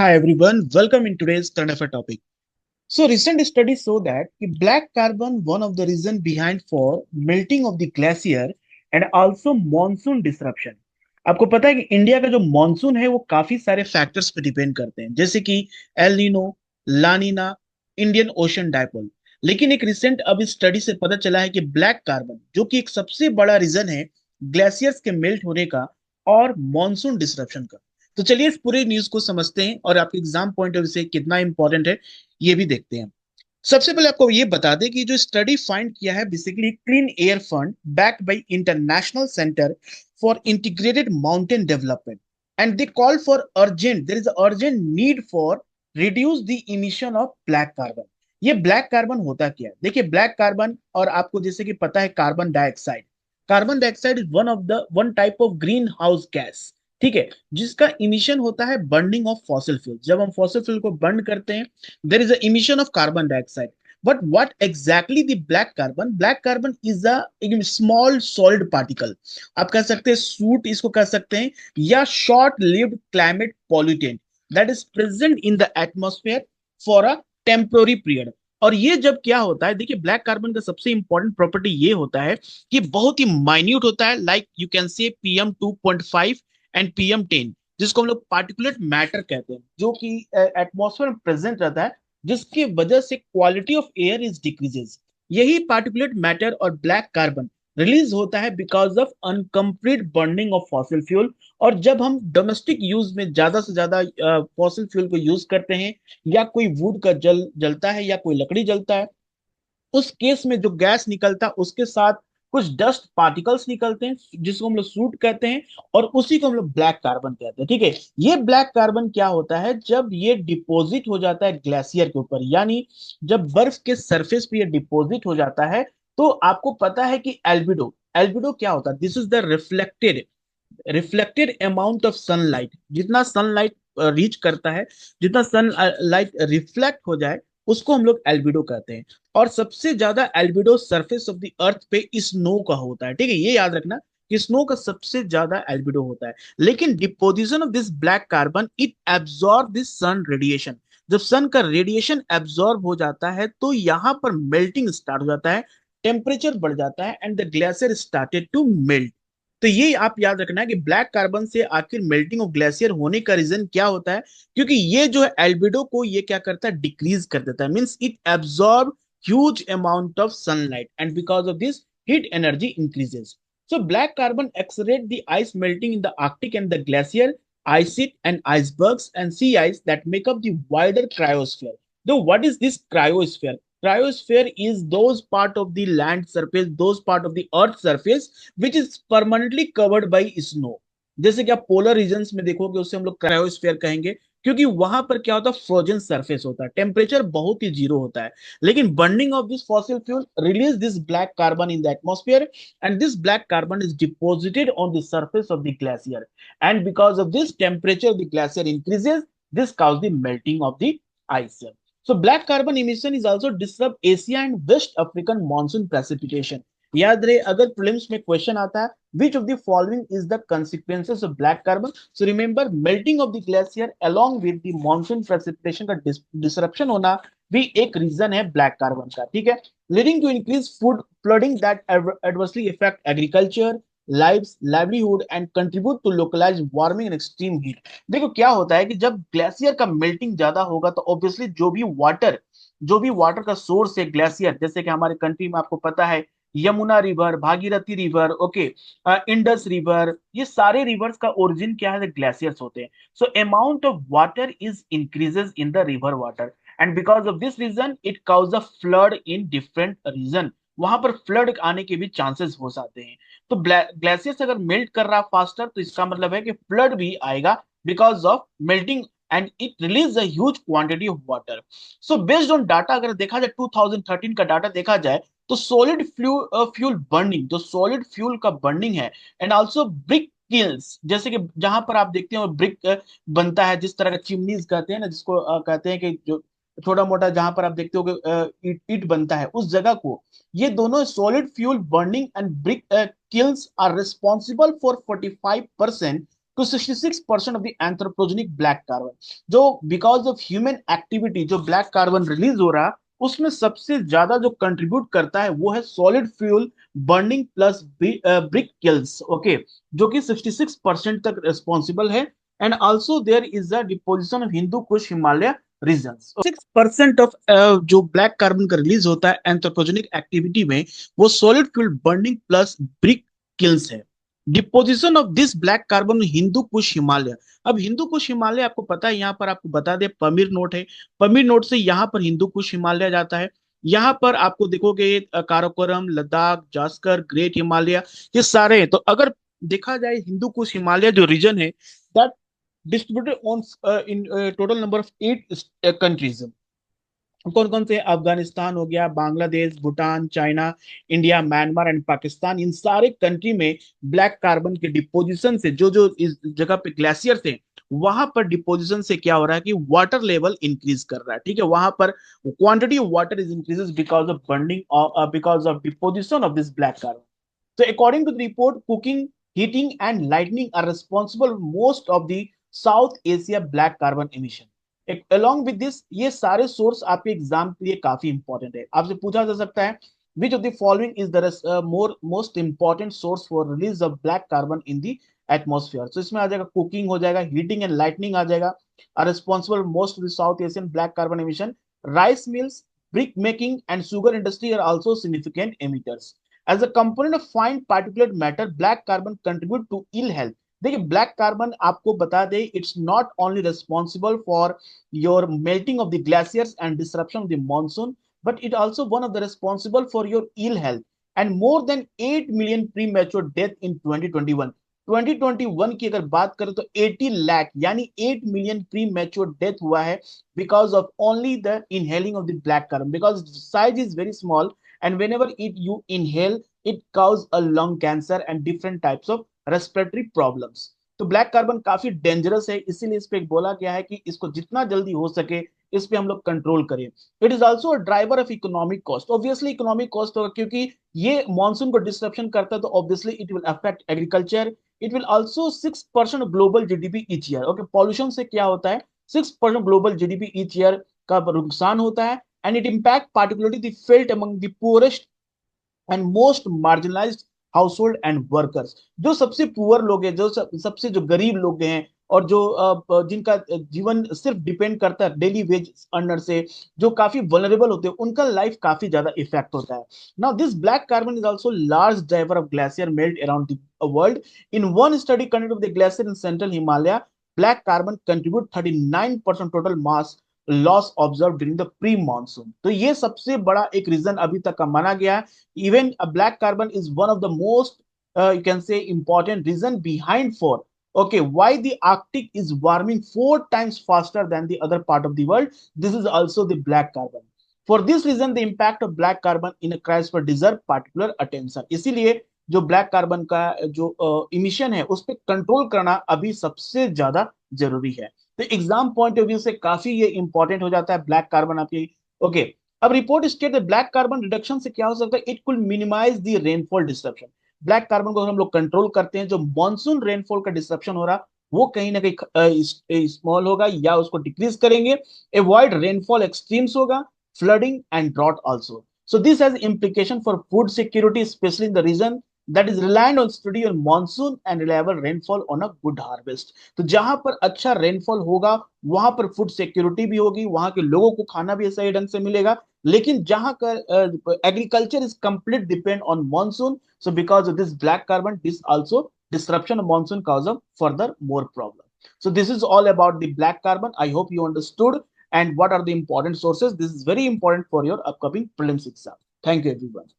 Hi everyone, welcome in today's current affair topic. So recent studies show that कि black carbon one of the reason behind for melting of the glacier and also monsoon disruption. आपको पता है कि India का जो monsoon है वो काफी सारे फैक्टर्स पे डिपेंड करते हैं जैसे कि El Nino, लानीना, Indian ocean dipole. लेकिन एक रिसेंट अब स्टडी से पता चला है कि ब्लैक कार्बन जो कि एक सबसे बड़ा रीजन है ग्लेशियर्स के मेल्ट होने का और मॉनसून डिसरप्शन का। तो चलिए इस पूरे न्यूज को समझते हैं और आपके एग्जाम पॉइंट ऑफ व्यू से कितना इंपॉर्टेंट है ये भी देखते हैं। सबसे पहले आपको ये बता दें कि जो स्टडी फाइंड किया है basically Clean Air Fund backed by International Centre for Integrated Mountain Development and they call for urgent there is urgent need for reduce the emission of black carbon. ये ब्लैक कार्बन होता क्या है? देखिए black carbon और आपको जैसे कि पता है carbon dioxide is one type of green house gas. ठीक है, जिसका इमिशन होता है बर्निंग ऑफ फॉसिल फ्यूल। जब हम फॉसिल फ्यूल को बर्न करते हैं there is a emission of carbon dioxide. But what exactly the black carbon? Black carbon is a small solid particle. आप कह सकते हैं सूट इसको कह सकते हैं या short lived climate pollutant that is present in the atmosphere for a temporary period. और ये जब क्या होता है, देखिए ब्लैक कार्बन का सबसे इंपॉर्टेंट प्रॉपर्टी ये होता है कि बहुत ही माइन्यूट होता है, like you can say PM2.5 and PM10, जिसको हम लोग पार्टिकुलेट मैटर कहते हैं, जो कि एटमॉस्फेयर में प्रेजेंट रहता है, जिसकी वजह से quality of air is decreases. यही पार्टिकुलेट मैटर और ब्लैक कार्बन रिलीज होता है because of incomplete burning of fossil fuel. और जब हम डोमेस्टिक यूज में ज्यादा से ज्यादा फॉसिल फ्यूल को यूज करते हैं या कोई वुड का जलता है या कोई लकड़ी जलता है, उस केस में जो गैस निकलता है उसके साथ कुछ डस्ट पार्टिकल्स निकलते हैं जिसको हम लोग सूट कहते हैं, और उसी को हम लोग ब्लैक कार्बन कहते हैं। ठीक है, ये ब्लैक कार्बन क्या होता है जब ये डिपॉजिट हो जाता है ग्लेशियर के ऊपर, यानी जब बर्फ के सरफेस पे ये डिपॉजिट हो जाता है, तो आपको पता है कि एल्बिडो एल्बिडो क्या होता है? This is the reflected amount of sunlight. जितना सनलाइट रीच करता है, जितना सनलाइट रिफ्लेक्ट हो जाए, उसको हम लोग एल्बिडो कहते हैं। और सबसे ज्यादा albedo surface of the earth पे स्नो का होता है। ठीक है, ये याद रखना कि स्नो का सबसे ज्यादा एल्बिडो होता है। लेकिन deposition of this black carbon it absorb this sun radiation. जब सन का रेडिएशन एब्जॉर्ब हो जाता है तो यहां पर मेल्टिंग स्टार्ट हो जाता है, टेम्परेचर बढ़ जाता है and the glacier started to melt. तो ये आप याद रखना है कि ब्लैक कार्बन से आखिर मेल्टिंग ऑफ ग्लेशियर होने का रीजन क्या होता है, क्योंकि ये जो है एल्बिडो को ये क्या करता है, डिक्रीज कर देता है, means it absorb huge amount of sunlight and because of this heat energy increases. So black carbon accelerate the ice melting in the Arctic and the glacier ice sheet and icebergs and sea ice that make up the wider cryosphere. Though what is this cryosphere? Cryosphere is those part of the land surface, those part of the earth surface which is permanently covered by snow. जैसे कि आप polar regions में देखोगे उसे हम लोग cryosphere कहेंगे, क्योंकि वहां पर क्या होता है, फ्रोजन सरफेस होता है, टेम्परेचर बहुत ही जीरो होता है। लेकिन burning of this fossil fuel release this black carbon in the atmosphere and this black carbon is deposited on the surface of the glacier, and because of this temperature of the glacier increases, this cause the melting of the ice. So black carbon emission is also disrupt Asia and West African monsoon precipitation. याद रहे, अगर prelims में question आता है which of the following is the consequences of black carbon, so remember melting of the glacier along with the monsoon precipitation का disruption होना भी एक रीजन है ब्लैक कार्बन का। ठीक है, leading to increase food flooding that adversely affect agriculture lives livelihood and contribute to localise warming and extreme heat. देखो क्या होता है कि जब ग्लेशियर का मेल्टिंग ज्यादा होगा तो ऑब्वियसली जो भी वाटर का सोर्स है ग्लेशियर, जैसे कि हमारे कंट्री में आपको पता है Yamuna river, Bhagirathi river, okay, Indus river, ये सारे रिवर्स का ओरिजिन क्या है, ग्लेशियर्स होते हैं। So amount of water is increases in the river water and because of this reason it cause a flood in different region. वहां पर फ्लड आने के भी चांसेस हो जाते हैं। तो ग्लेशियर्स अगर मेल्ट कर रहा फास्टर तो इसका मतलब है कि फ्लड भी आएगा because of melting and it release a huge quantity of water. So based on data अगर देखा जाए, 2013 का डाटा देखा जाए, तो सॉलिड फ्यूल बर्निंग, जो सॉलिड फ्यूल का बर्निंग है, एंड आल्सो ब्रिक किल्स, जैसे कि जहां पर आप देखते हो ब्रिक बनता है, जिस तरह का चिमनीज कहते हैं ना, जिसको कहते हैं कि जो छोटा मोटा जहां पर आप देखते हो कि ईट ईट बनता है उस जगह को, ये दोनों solid fuel burning and brick kilns are responsible for 45% to 66% of the anthropogenic black carbon. जो बिकॉज ऑफ ह्यूमन एक्टिविटी जो ब्लैक कार्बन रिलीज हो रहा है, उसमें सबसे ज्यादा जो कंट्रीब्यूट करता है वो है solid fuel burning plus brick kilns, okay, जो कि 66% तक रिस्पॉन्सिबल है। And also there is a deposition of Hindu Kush Himalaya region. 6% ऑफ जो ब्लैक कार्बन का रिलीज होता है एंथ्रोपोजेनिक एक्टिविटी में, वो solid fuel burning plus brick kilns है। Deposition of this black carbon Hindu Kush Himalaya. अब हिंदू कुश हिमालय आपको पता है, यहाँ पर आपको बता दे पमीर नोट है, पमीर नोट से यहाँ पर हिंदू कुश हिमालय जाता है। यहाँ पर आपको देखोगे काराकोरम, लद्दाख, जास्कर, ग्रेट हिमालय, ये सारे हैं। तो अगर देखा जाए हिंदू कुश हिमालय जो रीजन है, that distributed on in total number of 8 countries. कौन कौन से? अफगानिस्तान हो गया, Bangladesh, Bhutan, China, India, Myanmar and Pakistan. इन सारे कंट्री में ब्लैक कार्बन के डिपोजिशन से जो जो इस जगह पे ग्लेशियर थे, वहां पर डिपोजिशन से क्या हो रहा है कि वाटर लेवल इंक्रीज कर रहा है। ठीक है, वहां पर quantity of water is increases because of burning, because of deposition of this black carbon. So according to the report, cooking, heating and lighting are responsible for most of the South Asia black carbon emission. Along with this, ये सारे source आपके exam के लिए काफी important है। आपसे पूछा जा सकता है which of the following is the most important source for release of black carbon in the atmosphere. तो इसमें आ जाएगा कुकिंग, हो जाएगा हीटिंग एंड लाइटनिंग, आ जाएगा are responsible most of the South Asian black carbon emission. Rice mills, brick making and sugar industry are also significant emitters. As a component of fine particulate matter, black carbon contribute to ill health. देखिए black carbon आपको बता दे, it's not only responsible for your melting of the glaciers and disruption of the monsoon, but it also one of the responsible for your ill health and more than 8 million premature death in 2021। 2021 की अगर बात करें तो 80 लाख यानी 8 million premature death हुआ है because of only the inhaling of the black carbon, because size is very small and whenever you inhale it cause a lung cancer and different types of respiratory problems. तो black carbon काफी dangerous है, इसीलिए इस पे बोला गया है कि इसको जितना जल्दी हो सके इस पे हम लोग कंट्रोल करें। It is also a driver of economic cost. Obviously economic cost होगा क्योंकि ये मॉनसून को डिस्ट्रप्शन करता है, तो obviously it will affect agriculture. It will also 6% global GDP each year. Okay, pollution से क्या होता है, 6% ग्लोबल जीडीपी ईच ईयर का नुकसान होता है। And it impact particularly the felt among the poorest and most marginalised household and workers. जो सबसे पुअर लोग हैं, जो सबसे जो गरीब लोग हैं, और जो जिनका जीवन सिर्फ डिपेंड करता है डेली वेज अर्नर से, जो काफी वनरेबल होते हैं, उनका लाइफ काफी ज्यादा इफेक्ट होता है। Now this black carbon is also large driver of glacier melt around the world. In one study conducted of the glacier in central Himalaya, black carbon contribute 39% total mass loss observe during the pre monsoon. तो ये सबसे बड़ा एक reason अभी तक का माना गया है। Even black carbon is one of the most you can say important reason behind for okay why the arctic is warming 4 times faster than the other part of the world. This is also the black carbon. For this reason the impact of black carbon in a cryosphere deserve particular attention. इसीलिए जो black carbon का जो emission है उस पर control करना अभी सबसे ज्यादा जरूरी है। तो एग्जाम पॉइंट ऑफ व्यू से काफी ये इंपॉर्टेंट हो जाता है ब्लैक कार्बन आपकी। ओके, अब report state black carbon reduction से क्या हो सकता है, it could minimise the rainfall disruption. Black carbon को अगर हम लोग कंट्रोल करते हैं, जो मॉनसून रेनफॉल का डिस्ट्रप्शन हो रहा वो कहीं ना कहीं स्मॉल होगा या उसको डिक्रीज करेंगे। अवॉइड रेनफॉल एक्सट्रीम्स होगा, flooding and drought also. So this has implication for food security, especially in the region that is reliant on steady on monsoon and reliable rainfall on a good harvest. तो जहां पर अच्छा rainfall होगा वहां पर food security भी होगी, वहां के लोगों को खाना भी सही ढंग से मिलेगा। लेकिन जहां का agriculture is complete depend on monsoon, so because of this black carbon this also disruption of monsoon cause of further more problem. So this is all about the black carbon. I hope you understood and what are the important sources. This is very important for your upcoming prelims exam. Thank you everyone.